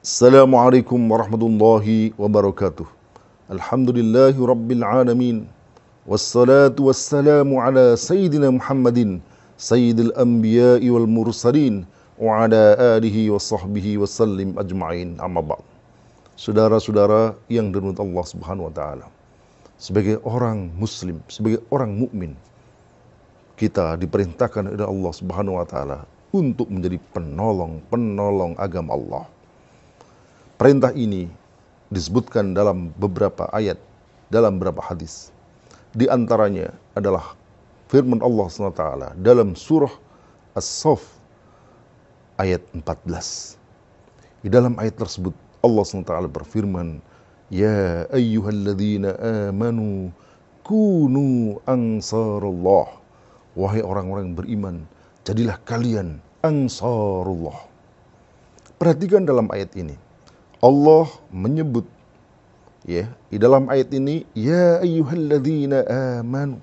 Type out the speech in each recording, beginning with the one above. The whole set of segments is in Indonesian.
Assalamualaikum warahmatullahi wabarakatuh. Alhamdulillahi rabbil alamin. Wassalatu wassalamu ala sayyidina Muhammadin sayyidil anbiya'i wal mursalin wa ala alihi wa sahbihi wasallim ajma'in, amma ba'd. Saudara-saudara yang dirahmati Allah Subhanahu wa taala. Sebagai orang muslim, sebagai orang mukmin, kita diperintahkan oleh Allah Subhanahu wa taala untuk menjadi penolong agama Allah. Perintah ini disebutkan dalam beberapa ayat, dalam beberapa hadis. Di antaranya adalah firman Allah SWT dalam surah As-Saff ayat 14. Di dalam ayat tersebut Allah SWT berfirman, Ya ayyuhalladzina amanu kunu ansarullah. Wahai orang-orang yang beriman, jadilah kalian ansarullah. Perhatikan dalam ayat ini. Allah menyebut di dalam ayat ini ya ayyuhalladzina amanu,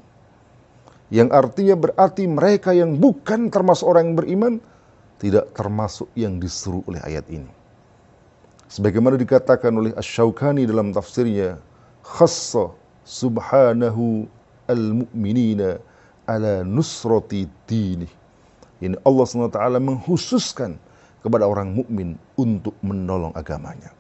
yang artinya berarti mereka yang bukan termasuk orang yang beriman tidak termasuk yang disuruh oleh ayat ini. Sebagaimana dikatakan oleh Asy-Syaukani dalam tafsirnya, khassa subhanahu al-mu'minina ala nusrati dini. Ini Allah SWT mengkhususkan kepada orang mukmin untuk menolong agamanya.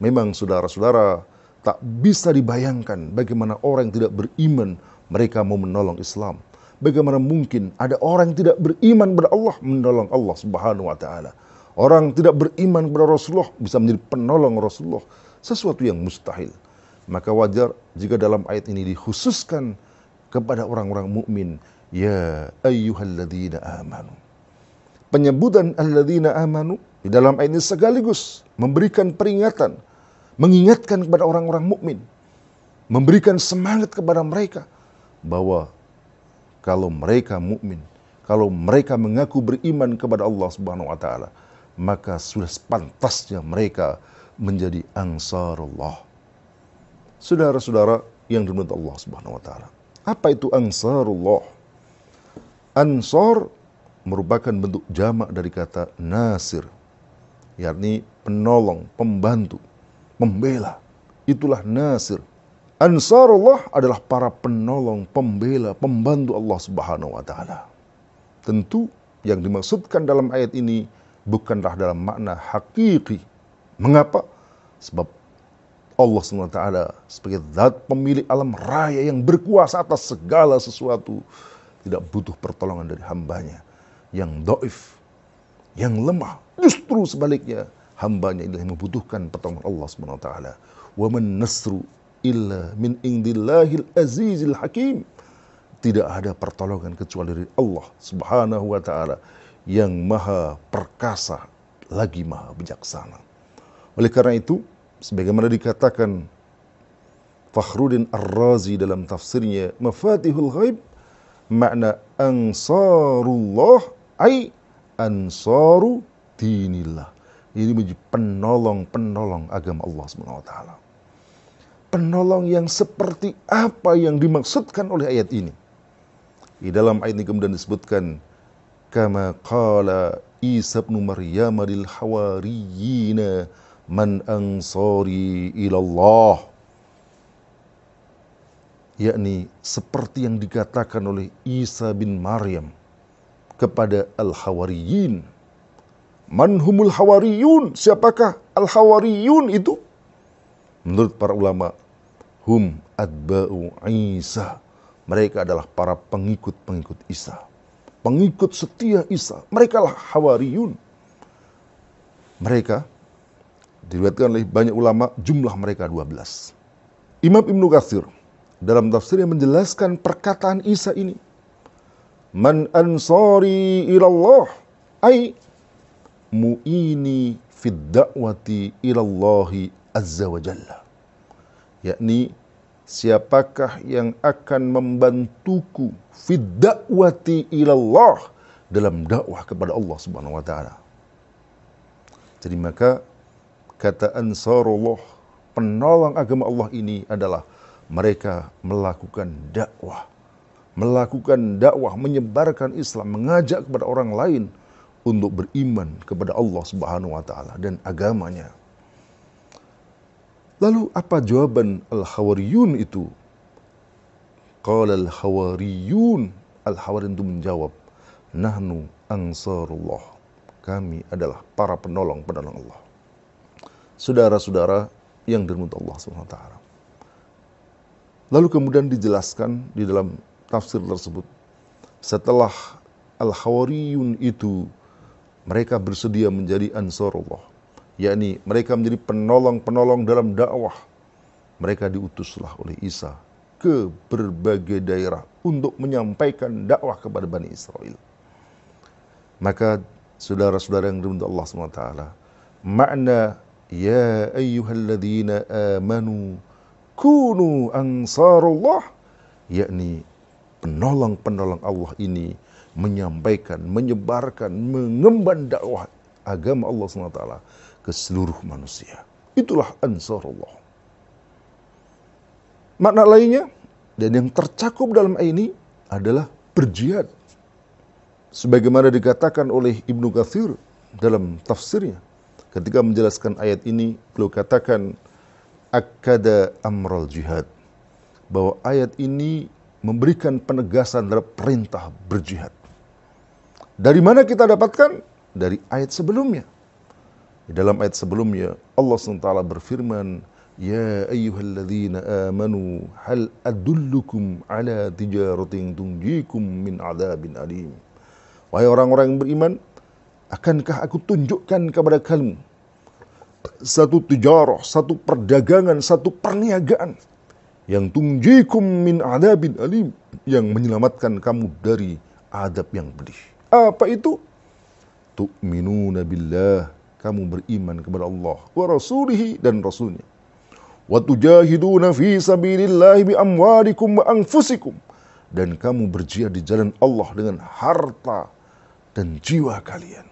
Memang saudara-saudara, tak bisa dibayangkan bagaimana orang yang tidak beriman mereka mau menolong Islam. Bagaimana mungkin ada orang yang tidak beriman kepada Allah menolong Allah Subhanahu wa taala. Orang tidak beriman kepada Rasulullah bisa menjadi penolong Rasulullah, sesuatu yang mustahil. Maka wajar jika dalam ayat ini dikhususkan kepada orang-orang mukmin, ya ayyuhalladzina amanu. Penyebutan alladzina amanu di dalam ayat ini sekaligus memberikan peringatan, mengingatkan kepada orang-orang mukmin, memberikan semangat kepada mereka bahwa kalau mereka mukmin, kalau mereka mengaku beriman kepada Allah Subhanahu wa taala, maka sudah sepantasnya mereka menjadi ansarullah. Saudara-saudara yang dirahmati Allah Subhanahu wa taala, apa itu ansarullah? Ansar merupakan bentuk jamak dari kata nasir, yakni penolong, pembantu, pembela. Itulah nasir. Ansarullah adalah para penolong, pembela, pembantu Allah Subhanahu wa taala. Tentu yang dimaksudkan dalam ayat ini bukanlah dalam makna hakiki. Mengapa? Sebab Allah SWT sebagai zat pemilik alam raya yang berkuasa atas segala sesuatu tidak butuh pertolongan dari hambanya yang dhaif, yang lemah. Justru sebaliknya, hambanya inilah yang membutuhkan pertolongan Allah Subhanahu wa taala. Wa man nasru illa min indillahil azizil hakim. Tidak ada pertolongan kecuali dari Allah Subhanahu wa taala yang maha perkasa lagi maha bijaksana. Oleh karena itu, sebagaimana dikatakan Fakhruddin Ar-Razi dalam tafsirnya Mafatihul Ghaib, makna ansarullah ay ansaru dinillah. Ini menjadi penolong agama Allah Subhanahu wa taala. Penolong yang seperti apa yang dimaksudkan oleh ayat ini? Di dalam ayat ini kemudian disebutkan kama qala Isa ibn Maryam lil hawariyina man ansari ilallah, yakni seperti yang dikatakan oleh Isa bin Maryam kepada al-hawariyin. Man humul hawariyun? Siapakah al-hawariyun itu? Menurut para ulama, hum adba'u Isa. Mereka adalah para pengikut-pengikut Isa, pengikut setia Isa. Mereka lah hawariyun. Mereka diriwayatkan oleh banyak ulama, jumlah mereka 12. Imam Ibnu Katsir dalam tafsirnya menjelaskan perkataan Isa ini, man ansari ilallah ay mu'ini fid da'wati ilallahi azza wa jalla, yakni siapakah yang akan membantuku fid da'wati ilallah, dalam dakwah kepada Allah Subhanahu wa taala. Jadi maka kata ansarullah, penolong agama Allah ini adalah mereka melakukan dakwah, menyebarkan Islam, mengajak kepada orang lain untuk beriman kepada Allah Subhanahu wa taala dan agamanya. Lalu apa jawaban Al-Hawariyun itu? Qala Al-Hawariyun, Al-Hawariyun itu menjawab, nahnu ansarullah, kami adalah para penolong-penolong Allah. Saudara-saudara yang dirahmati Allah SWT. Lalu kemudian dijelaskan di dalam tafsir tersebut, setelah Al-Hawariyun itu mereka bersedia menjadi ansarullah, yakni mereka menjadi penolong-penolong dalam dakwah. Mereka diutuslah oleh Isa ke berbagai daerah untuk menyampaikan dakwah kepada Bani Israel. Maka saudara-saudara yang dirahmati Allah SWT, makna ya ayyuhalladzina amanu kunu ansarullah, yakni penolong-penolong Allah ini menyampaikan, menyebarkan, mengemban dakwah agama Allah SWT ke seluruh manusia. Itulah ansarullah. Makna lainnya, dan yang tercakup dalam ayat ini adalah berjihad. Sebagaimana dikatakan oleh Ibnu Katsir dalam tafsirnya. Ketika menjelaskan ayat ini, beliau katakan, akkada amral jihad. Bahwa ayat ini memberikan penegasan terhadap perintah berjihad. Dari mana kita dapatkan? Dari ayat sebelumnya. Di dalam ayat sebelumnya, Allah SWT berfirman, ya ayyuhalladzina amanu hal adullukum ala tijaratin tunjikum min adzabin alim. Wahai orang-orang yang beriman, akankah aku tunjukkan kepada kamu satu tijarah, satu perdagangan, satu perniagaan yang tunjikum min adzabin alim, yang menyelamatkan kamu dari adab yang pedih. Apa itu? Tu'minuna billah, kamu beriman kepada Allah wa rasulihi, dan rasulnya. Wa tujahiduna fi sabilillahi bi amwalikum wa anfusikum, dan kamu berjihad di jalan Allah dengan harta dan jiwa kalian.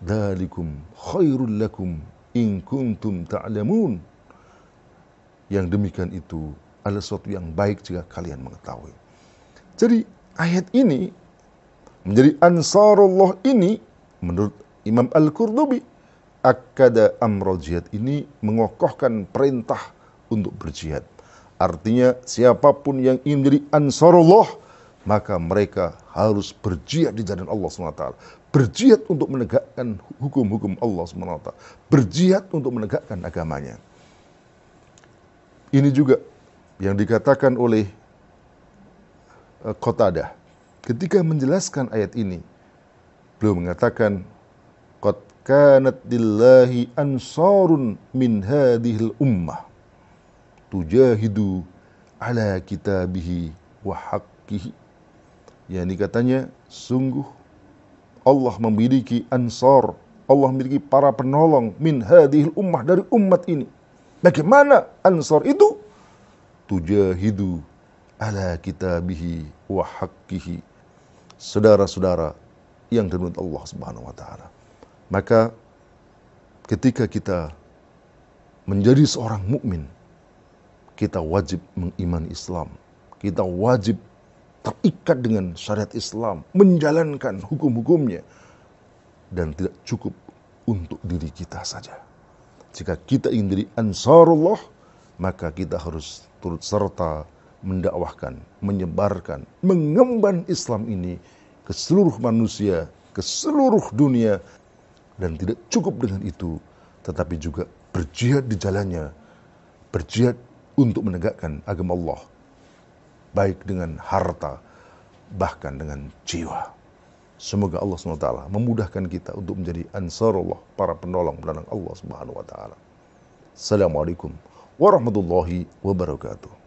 Dzalikum khairul lakum in kuntum ta'lamun. Yang demikian itu adalah sesuatu yang baik jika kalian mengetahui. Jadi ayat ini menjadi ansarullah ini, menurut Imam Al-Qurtubi, akkada amral jihad ini mengokohkan perintah untuk berjihad. Artinya siapapun yang ingin menjadi ansarullah, maka mereka harus berjihad di jalan Allah SWT. Berjihad untuk menegakkan hukum-hukum Allah SWT. Berjihad untuk menegakkan agamanya. Ini juga yang dikatakan oleh Qatadah. Ketika menjelaskan ayat ini, beliau mengatakan, qad kanat lillahi ansarun min hadhil ummah tujahidu ala kitabihi wa haqqihi. Yani katanya, sungguh Allah memiliki ansar, Allah memiliki para penolong min hadhil ummah, dari umat ini. Bagaimana ansar itu? Tujahidu ala kitabihi wa haqqihi. Saudara-saudara yang dirahmati Allah Subhanahu wa taala. Maka ketika kita menjadi seorang mukmin, kita wajib mengimani Islam. Kita wajib terikat dengan syariat Islam, menjalankan hukum-hukumnya, dan tidak cukup untuk diri kita saja. Jika kita ingin jadi ansarullah, maka kita harus turut serta mendakwahkan, menyebarkan, mengemban Islam ini ke seluruh manusia, ke seluruh dunia. Dan tidak cukup dengan itu, tetapi juga berjihad di jalannya, berjihad untuk menegakkan agama Allah, baik dengan harta, bahkan dengan jiwa. Semoga Allah SWT memudahkan kita untuk menjadi ansarullah, para penolong-penolong Allah Subhanahu wa taala. Assalamualaikum warahmatullahi wabarakatuh.